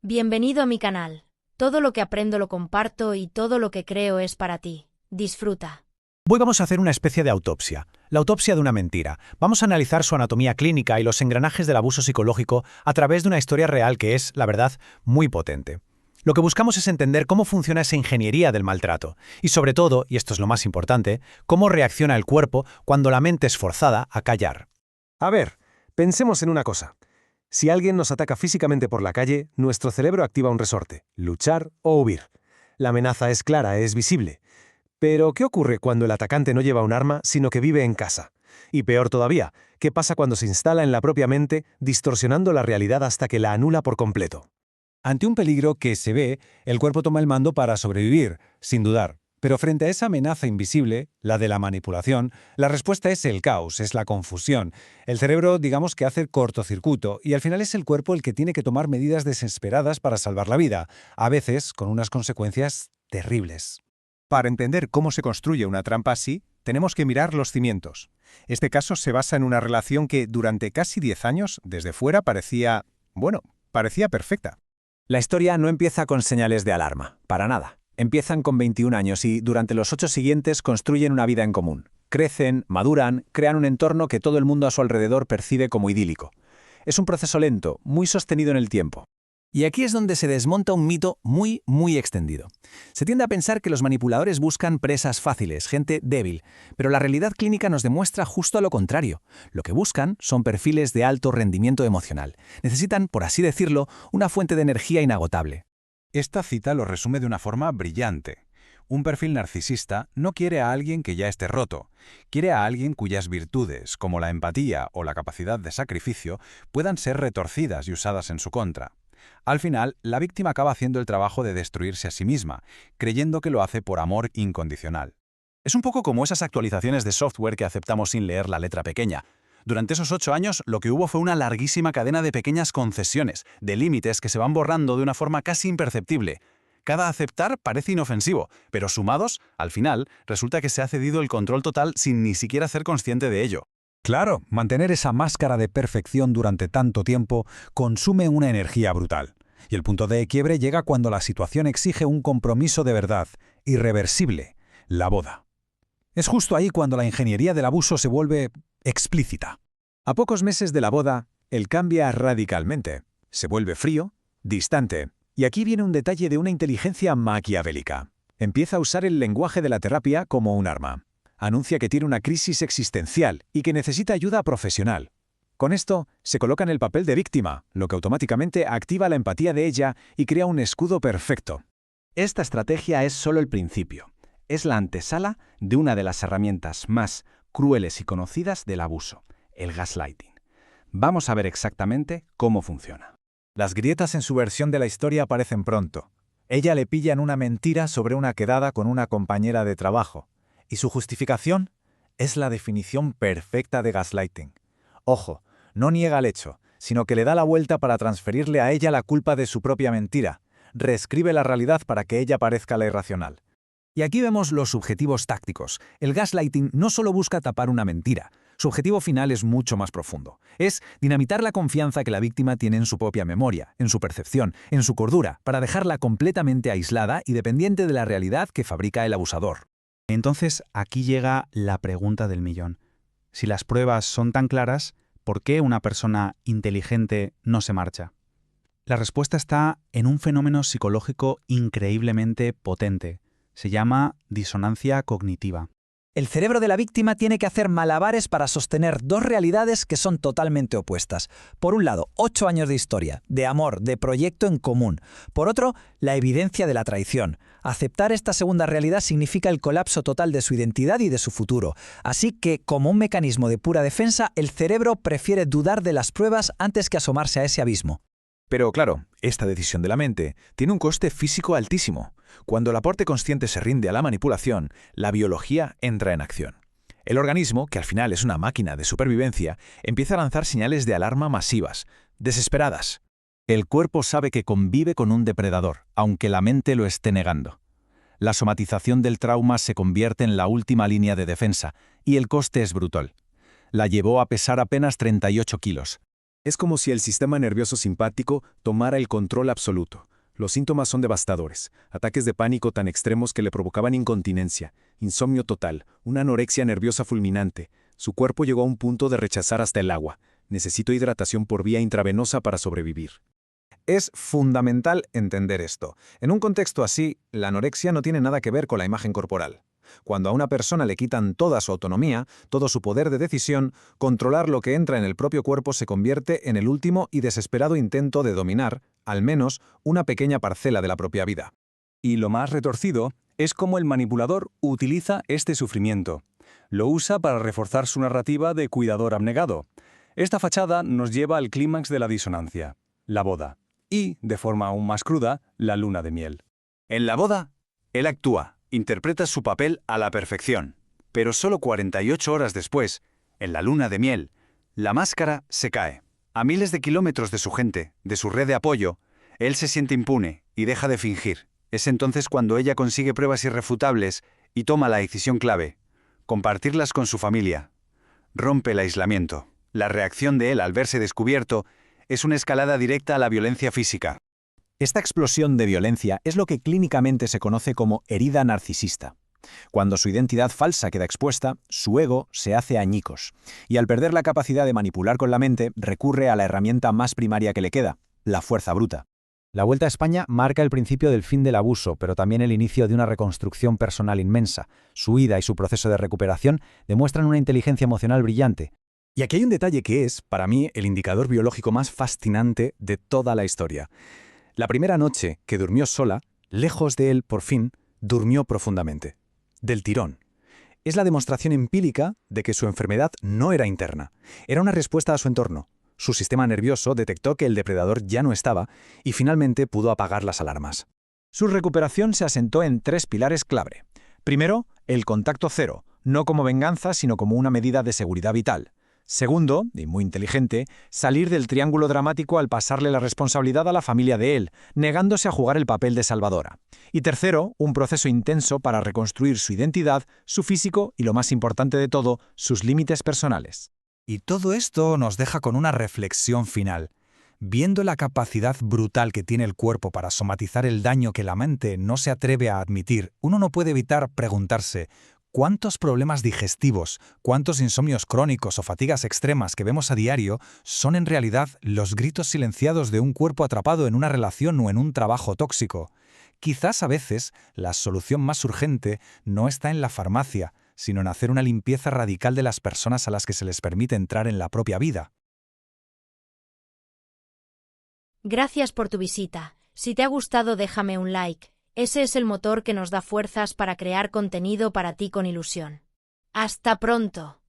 Bienvenido a mi canal. Todo lo que aprendo lo comparto y todo lo que creo es para ti. Disfruta. Hoy vamos a hacer una especie de autopsia, la autopsia de una mentira. Vamos a analizar su anatomía clínica y los engranajes del abuso psicológico a través de una historia real que es, la verdad, muy potente. Lo que buscamos es entender cómo funciona esa ingeniería del maltrato y sobre todo, y esto es lo más importante, cómo reacciona el cuerpo cuando la mente es forzada a callar. A ver, pensemos en una cosa. Si alguien nos ataca físicamente por la calle, nuestro cerebro activa un resorte, luchar o huir. La amenaza es clara, es visible. Pero, ¿qué ocurre cuando el atacante no lleva un arma, sino que vive en casa? Y peor todavía, ¿qué pasa cuando se instala en la propia mente, distorsionando la realidad hasta que la anula por completo? Ante un peligro que se ve, el cuerpo toma el mando para sobrevivir, sin dudar. Pero frente a esa amenaza invisible, la de la manipulación, la respuesta es el caos, es la confusión. El cerebro, digamos que hace cortocircuito, y al final es el cuerpo el que tiene que tomar medidas desesperadas para salvar la vida, a veces con unas consecuencias terribles. Para entender cómo se construye una trampa así, tenemos que mirar los cimientos. Este caso se basa en una relación que durante casi 10 años, desde fuera, parecía perfecta. La historia no empieza con señales de alarma, para nada. Empiezan con 21 años y durante los 8 siguientes construyen una vida en común. Crecen, maduran, crean un entorno que todo el mundo a su alrededor percibe como idílico. Es un proceso lento, muy sostenido en el tiempo. Y aquí es donde se desmonta un mito muy extendido. Se tiende a pensar que los manipuladores buscan presas fáciles, gente débil, pero la realidad clínica nos demuestra justo lo contrario. Lo que buscan son perfiles de alto rendimiento emocional. Necesitan, por así decirlo, una fuente de energía inagotable. Esta cita lo resume de una forma brillante. Un perfil narcisista no quiere a alguien que ya esté roto, quiere a alguien cuyas virtudes, como la empatía o la capacidad de sacrificio, puedan ser retorcidas y usadas en su contra. Al final, la víctima acaba haciendo el trabajo de destruirse a sí misma, creyendo que lo hace por amor incondicional. Es un poco como esas actualizaciones de software que aceptamos sin leer la letra pequeña. Durante esos 8 años, lo que hubo fue una larguísima cadena de pequeñas concesiones, de límites que se van borrando de una forma casi imperceptible. Cada aceptar parece inofensivo, pero sumados, al final, resulta que se ha cedido el control total sin ni siquiera ser consciente de ello. Claro, mantener esa máscara de perfección durante tanto tiempo consume una energía brutal. Y el punto de quiebre llega cuando la situación exige un compromiso de verdad, irreversible, la boda. Es justo ahí cuando la ingeniería del abuso se vuelve explícita. A pocos meses de la boda, él cambia radicalmente. Se vuelve frío, distante. Y aquí viene un detalle de una inteligencia maquiavélica. Empieza a usar el lenguaje de la terapia como un arma. Anuncia que tiene una crisis existencial y que necesita ayuda profesional. Con esto, se coloca en el papel de víctima, lo que automáticamente activa la empatía de ella y crea un escudo perfecto. Esta estrategia es solo el principio. Es la antesala de una de las herramientas más crueles y conocidas del abuso, el gaslighting. Vamos a ver exactamente cómo funciona. Las grietas en su versión de la historia aparecen pronto. Ella le pilla en una mentira sobre una quedada con una compañera de trabajo. Y su justificación es la definición perfecta de gaslighting. Ojo, no niega el hecho, sino que le da la vuelta para transferirle a ella la culpa de su propia mentira. Reescribe la realidad para que ella parezca la irracional. Y aquí vemos los objetivos tácticos. El gaslighting no solo busca tapar una mentira. Su objetivo final es mucho más profundo. Es dinamitar la confianza que la víctima tiene en su propia memoria, en su percepción, en su cordura, para dejarla completamente aislada y dependiente de la realidad que fabrica el abusador. Entonces, aquí llega la pregunta del millón. Si las pruebas son tan claras, ¿por qué una persona inteligente no se marcha? La respuesta está en un fenómeno psicológico increíblemente potente. Se llama disonancia cognitiva. El cerebro de la víctima tiene que hacer malabares para sostener dos realidades que son totalmente opuestas. Por un lado, 8 años de historia, de amor, de proyecto en común. Por otro, la evidencia de la traición. Aceptar esta segunda realidad significa el colapso total de su identidad y de su futuro. Así que, como un mecanismo de pura defensa, el cerebro prefiere dudar de las pruebas antes que asomarse a ese abismo. Pero claro, esta decisión de la mente tiene un coste físico altísimo. Cuando la parte consciente se rinde a la manipulación, la biología entra en acción. El organismo, que al final es una máquina de supervivencia, empieza a lanzar señales de alarma masivas, desesperadas. El cuerpo sabe que convive con un depredador, aunque la mente lo esté negando. La somatización del trauma se convierte en la última línea de defensa, y el coste es brutal. La llevó a pesar apenas 38 kilos. Es como si el sistema nervioso simpático tomara el control absoluto. Los síntomas son devastadores, ataques de pánico tan extremos que le provocaban incontinencia, insomnio total, una anorexia nerviosa fulminante. Su cuerpo llegó a un punto de rechazar hasta el agua. Necesito hidratación por vía intravenosa para sobrevivir. Es fundamental entender esto. En un contexto así, la anorexia no tiene nada que ver con la imagen corporal. Cuando a una persona le quitan toda su autonomía, todo su poder de decisión, controlar lo que entra en el propio cuerpo se convierte en el último y desesperado intento de dominar, al menos, una pequeña parcela de la propia vida. Y lo más retorcido es cómo el manipulador utiliza este sufrimiento. Lo usa para reforzar su narrativa de cuidador abnegado. Esta fachada nos lleva al clímax de la disonancia, la boda. Y, de forma aún más cruda, la luna de miel. En la boda, él actúa, interpreta su papel a la perfección. Pero solo 48 horas después, en la luna de miel, la máscara se cae. A miles de kilómetros de su gente, de su red de apoyo, él se siente impune y deja de fingir. Es entonces cuando ella consigue pruebas irrefutables y toma la decisión clave: compartirlas con su familia. Rompe el aislamiento. La reacción de él al verse descubierto es una escalada directa a la violencia física. Esta explosión de violencia es lo que clínicamente se conoce como herida narcisista. Cuando su identidad falsa queda expuesta, su ego se hace añicos, y al perder la capacidad de manipular con la mente, recurre a la herramienta más primaria que le queda, la fuerza bruta. La Vuelta a España marca el principio del fin del abuso, pero también el inicio de una reconstrucción personal inmensa. Su huida y su proceso de recuperación demuestran una inteligencia emocional brillante. Y aquí hay un detalle que es, para mí, el indicador biológico más fascinante de toda la historia. La primera noche que durmió sola, lejos de él, por fin, durmió profundamente. Del tirón. Es la demostración empírica de que su enfermedad no era interna. Era una respuesta a su entorno. Su sistema nervioso detectó que el depredador ya no estaba y finalmente pudo apagar las alarmas. Su recuperación se asentó en 3 pilares clave. Primero, el contacto cero, no como venganza, sino como una medida de seguridad vital. Segundo, y muy inteligente, salir del triángulo dramático al pasarle la responsabilidad a la familia de él, negándose a jugar el papel de salvadora. Y tercero, un proceso intenso para reconstruir su identidad, su físico y, lo más importante de todo, sus límites personales. Y todo esto nos deja con una reflexión final. Viendo la capacidad brutal que tiene el cuerpo para somatizar el daño que la mente no se atreve a admitir, uno no puede evitar preguntarse: ¿cuántos problemas digestivos, cuántos insomnios crónicos o fatigas extremas que vemos a diario son en realidad los gritos silenciados de un cuerpo atrapado en una relación o en un trabajo tóxico? Quizás a veces la solución más urgente no está en la farmacia, sino en hacer una limpieza radical de las personas a las que se les permite entrar en la propia vida. Gracias por tu visita. Si te ha gustado, déjame un like. Ese es el motor que nos da fuerzas para crear contenido para ti con ilusión. ¡Hasta pronto!